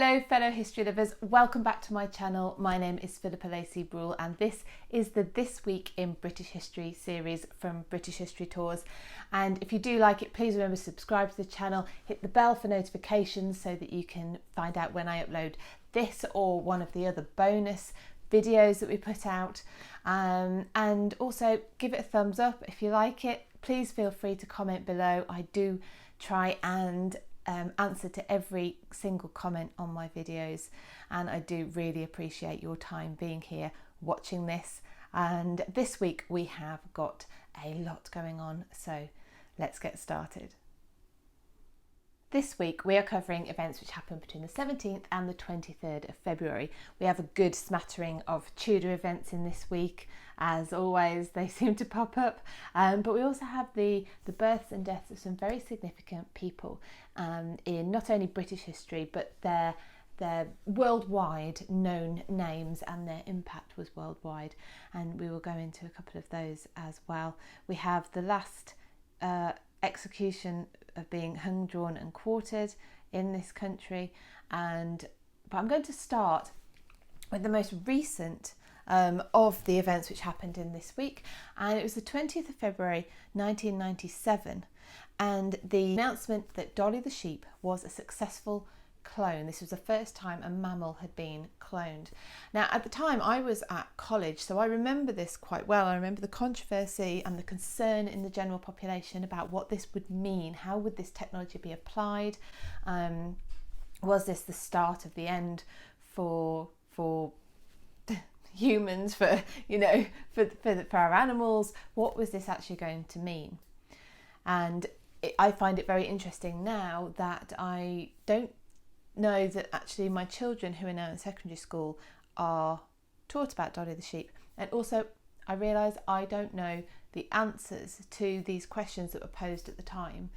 Hello fellow history lovers, welcome back to my channel. My name is Philippa Lacey Brewell and this is the This Week in British History series from British History Tours. And if you do like it, please remember to subscribe to the channel, hit the bell for notifications so that you can find out when I upload this or one of the other bonus videos that we put out. And also give it a thumbs up if you like it. Please feel free to comment below. I do try and answer to every single comment on my videos, and I do really appreciate your time being here watching this. And this week we have got a lot going on, so let's get started. This week we are covering events which happened between the 17th and the 23rd of February. We have a good smattering of Tudor events in this week. As always, they seem to pop up, but we also have the births and deaths of some very significant people in not only British history, but their worldwide known names, and their impact was worldwide, and we will go into a couple of those as well. We have the last execution of being hung, drawn and quartered in this country, but I'm going to start with the most recent of the events which happened in this week, and it was the 20th of February 1997, and the announcement that Dolly the Sheep was a successful clone. This was the first time a mammal had been cloned. Now at the time I was at college, so I remember this quite well. I remember the controversy and the concern in the general population about what this would mean. How would this technology be applied? Was this the start of the end for humans, for our animals? What was this actually going to mean? And I find it very interesting now that I don't know that actually my children who are now in secondary school are taught about Dolly the Sheep, and also I realise I don't know the answers to these questions that were posed at the time.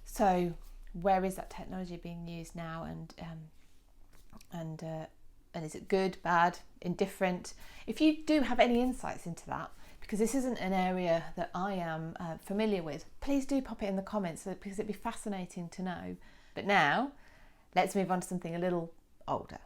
So where is that technology being used now, and is it good, bad, indifferent? If you do have any insights into that, because this isn't an area that I am familiar with, please do pop it in the comments, because it'd be fascinating to know. But now let's move on to something a little older.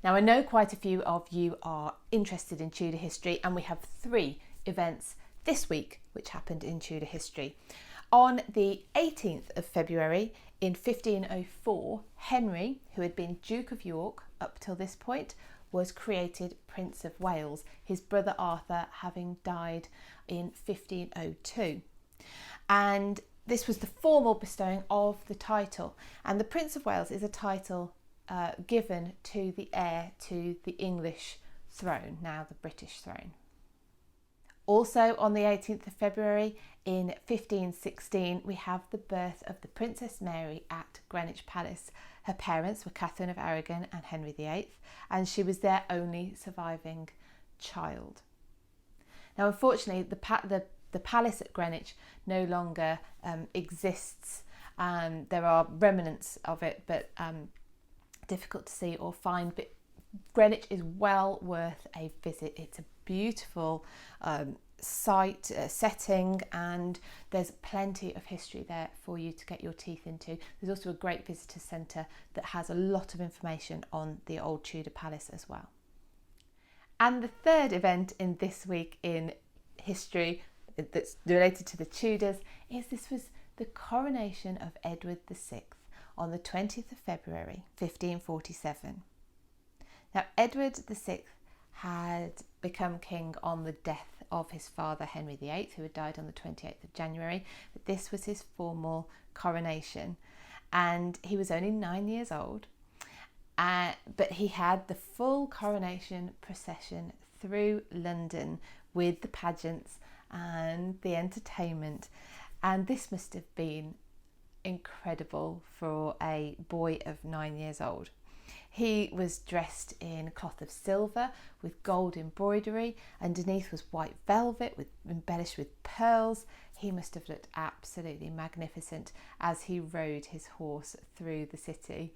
Now I know quite a few of you are interested in Tudor history, and we have 3 events this week which happened in Tudor history. On the 18th of February in 1504, Henry, who had been Duke of York up till this point, was created Prince of Wales, his brother Arthur having died in 1502. And this was the formal bestowing of the title, and the Prince of Wales is a title given to the heir to the English throne, now the British throne. Also on the 18th of February in 1516, we have the birth of the Princess Mary at Greenwich Palace. Her parents were Katherine of Aragon and Henry VIII, and she was their only surviving child. Now unfortunately the palace at Greenwich no longer exists. There are remnants of it, but difficult to see or find. But Greenwich is well worth a visit. It's a beautiful site, setting, and there's plenty of history there for you to get your teeth into. There's also a great visitor centre that has a lot of information on the old Tudor palace as well. And the third event in this week in history that's related to the Tudors is this was the coronation of Edward VI on the 20th of February 1547. Now Edward VI had become king on the death of his father Henry VIII, who had died on the 28th of January, but this was his formal coronation, and he was only 9 years old, but he had the full coronation procession through London with the pageants and the entertainment, and this must have been incredible for a boy of 9 years old. He was dressed in cloth of silver with gold embroidery. Underneath was white velvet embellished with pearls. He must have looked absolutely magnificent as he rode his horse through the city.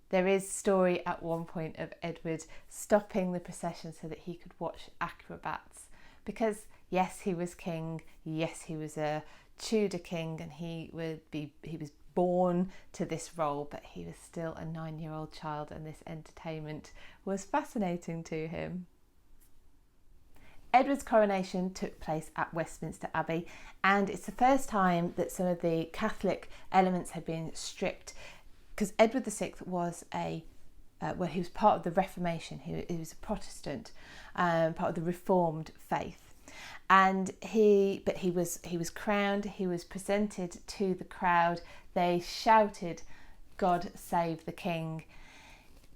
There is story at one point of Edward stopping the procession so that he could watch acrobats, because yes, he was king, yes, he was a Tudor king, and he was born to this role, but he was still a 9-year-old child, and this entertainment was fascinating to him. Edward's coronation took place at Westminster Abbey, and it's the first time that some of the Catholic elements had been stripped, because Edward VI was he was part of the Reformation. He was a Protestant, part of the Reformed faith, and he was crowned. He was presented to the crowd. They shouted, "God save the King."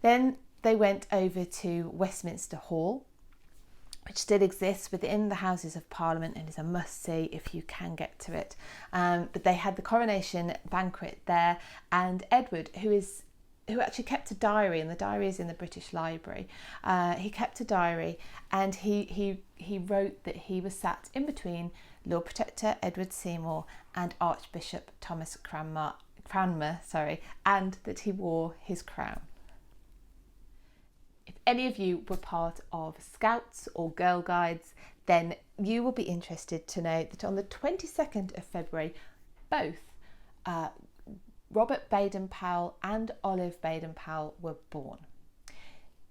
Then they went over to Westminster Hall, which still exists within the Houses of Parliament and is a must-see if you can get to it. But they had the coronation banquet there, and Edward, who actually kept a diary, and the diary is in the British Library, he kept a diary, and he wrote that he was sat in between Lord Protector Edward Seymour and Archbishop Thomas Cranmer, and that he wore his crown. If any of you were part of Scouts or Girl Guides, then you will be interested to know that on the 22nd of February, both Robert Baden Powell and Olave Baden Powell were born.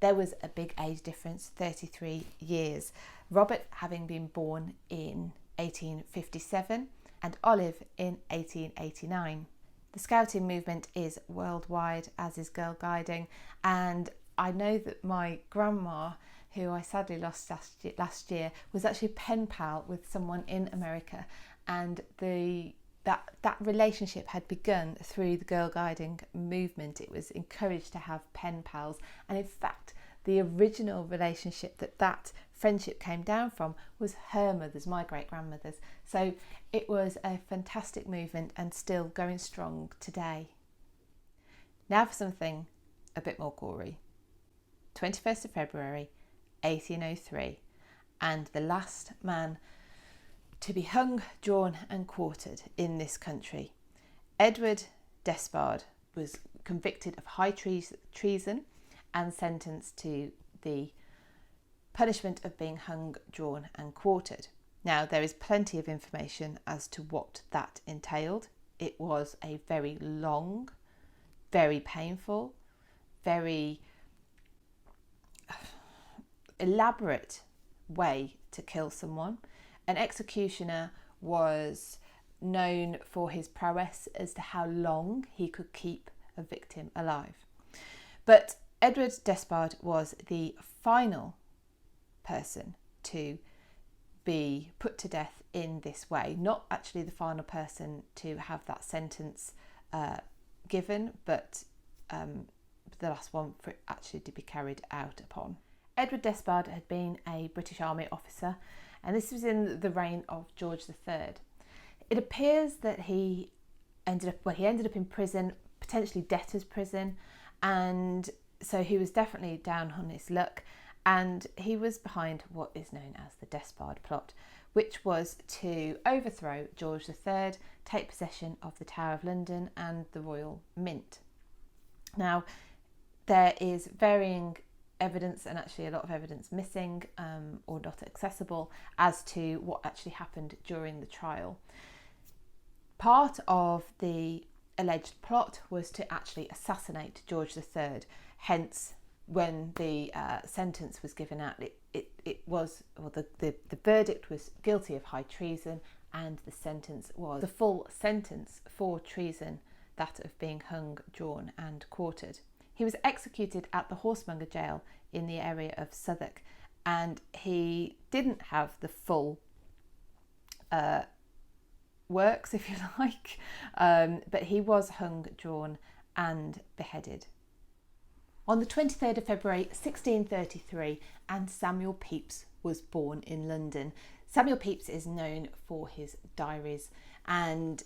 There was a big age difference, 33 years. Robert having been born in 1857 and Olave in 1889. The Scouting movement is worldwide, as is Girl Guiding, and I know that my grandma, who I sadly lost last year, was actually pen pal with someone in America, and that relationship had begun through the Girl Guiding movement. It was encouraged to have pen pals, and in fact the original relationship that friendship came down from was her mother's, my great grandmother's. So it was a fantastic movement and still going strong today. Now for something a bit more gory. 21st of February 1803, and the last man to be hung, drawn and quartered in this country. Edward Despard was convicted of high treason and sentenced to the punishment of being hung, drawn and quartered. Now, there is plenty of information as to what that entailed. It was a very long, very painful, very elaborate way to kill someone. An executioner was known for his prowess as to how long he could keep a victim alive. But Edward Despard was the final person to be put to death in this way. Not actually the final person to have that sentence given, but the last one for it actually to be carried out upon. Edward Despard had been a British Army officer, and this was in the reign of George III. It appears that he ended up in prison, potentially debtor's prison, and so he was definitely down on his luck, and he was behind what is known as the Despard plot, which was to overthrow George III, take possession of the Tower of London and the Royal Mint. Now, there is varying evidence, and actually a lot of evidence missing or not accessible, as to what actually happened during the trial. Part of the alleged plot was to actually assassinate George III, hence when the sentence was given out, the verdict was guilty of high treason, and the sentence was the full sentence for treason, that of being hung, drawn and quartered. He was executed at the Horsemonger Jail in the area of Southwark, and he didn't have the full works, if you like, but he was hung, drawn and beheaded. On the 23rd of February 1633, and Samuel Pepys was born in London. Samuel Pepys is known for his diaries, and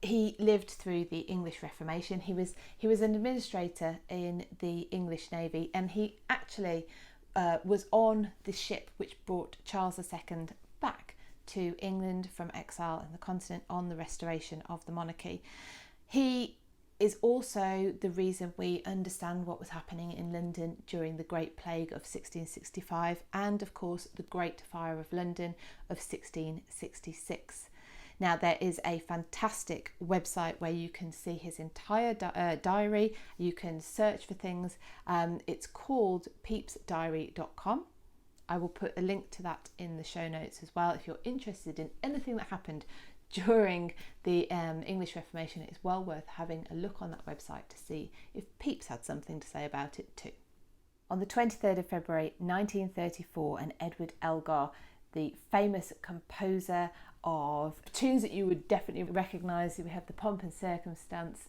he lived through the English Reformation. He was an administrator in the English Navy, and he actually was on the ship which brought Charles II back to England from exile in the continent on the restoration of the monarchy. He is also the reason we understand what was happening in London during the Great Plague of 1665 and, of course, the Great Fire of London of 1666. Now, there is a fantastic website where you can see his entire diary. You can search for things. It's called pepysdiary.com. I will put a link to that in the show notes as well. If you're interested in anything that happened during the English Reformation, it's well worth having a look on that website to see if Pepys had something to say about it too. On the 23rd of February 1934, and Edward Elgar, the famous composer of tunes that you would definitely recognise, we have the Pomp and Circumstance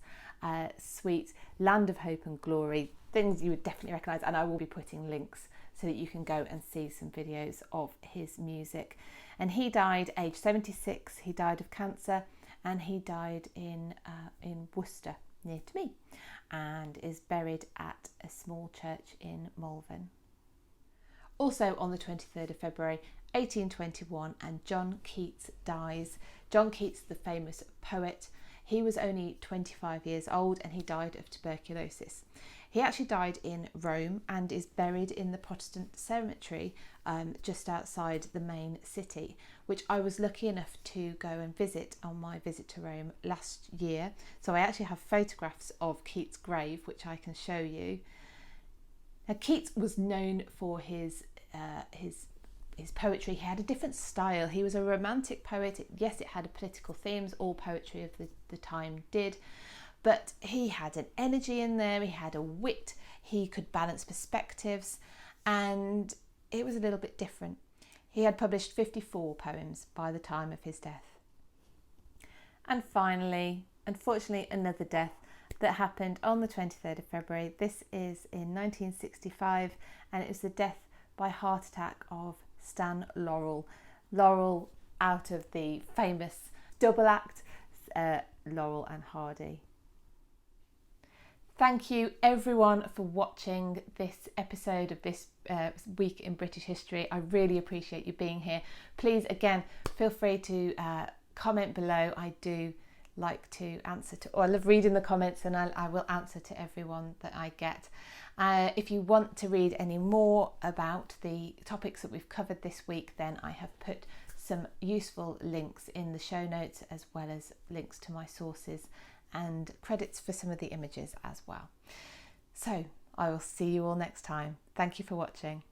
suite, Land of Hope and Glory, things you would definitely recognise, and I will be putting links so that you can go and see some videos of his music. And he died aged 76. He died of cancer, and he died in Worcester, near to me, and is buried at a small church in Malvern. Also on the 23rd of February 1821, and John Keats dies. John Keats, the famous poet, he was only 25 years old and he died of tuberculosis. He actually died in Rome and is buried in the Protestant cemetery just outside the main city, which I was lucky enough to go and visit on my visit to Rome last year. So I actually have photographs of Keats' grave, which I can show you. Now, Keats was known for his poetry. He had a different style. He was a romantic poet. Yes, it had political themes. All poetry of the time did. But he had an energy in there, he had a wit, he could balance perspectives, and it was a little bit different. He had published 54 poems by the time of his death. And finally, unfortunately, another death that happened on the 23rd of February. This is in 1965, and it was the death by heart attack of Stan Laurel. Laurel out of the famous double act, Laurel and Hardy. Thank you everyone for watching this episode of this week in British history. I really appreciate you being here. Please, again, feel free to comment below. I do like to answer to, or I love reading the comments, and I will answer to everyone that I get. If you want to read any more about the topics that we've covered this week, then I have put some useful links in the show notes, as well as links to my sources and credits for some of the images as well. So I will see you all next time. Thank you for watching.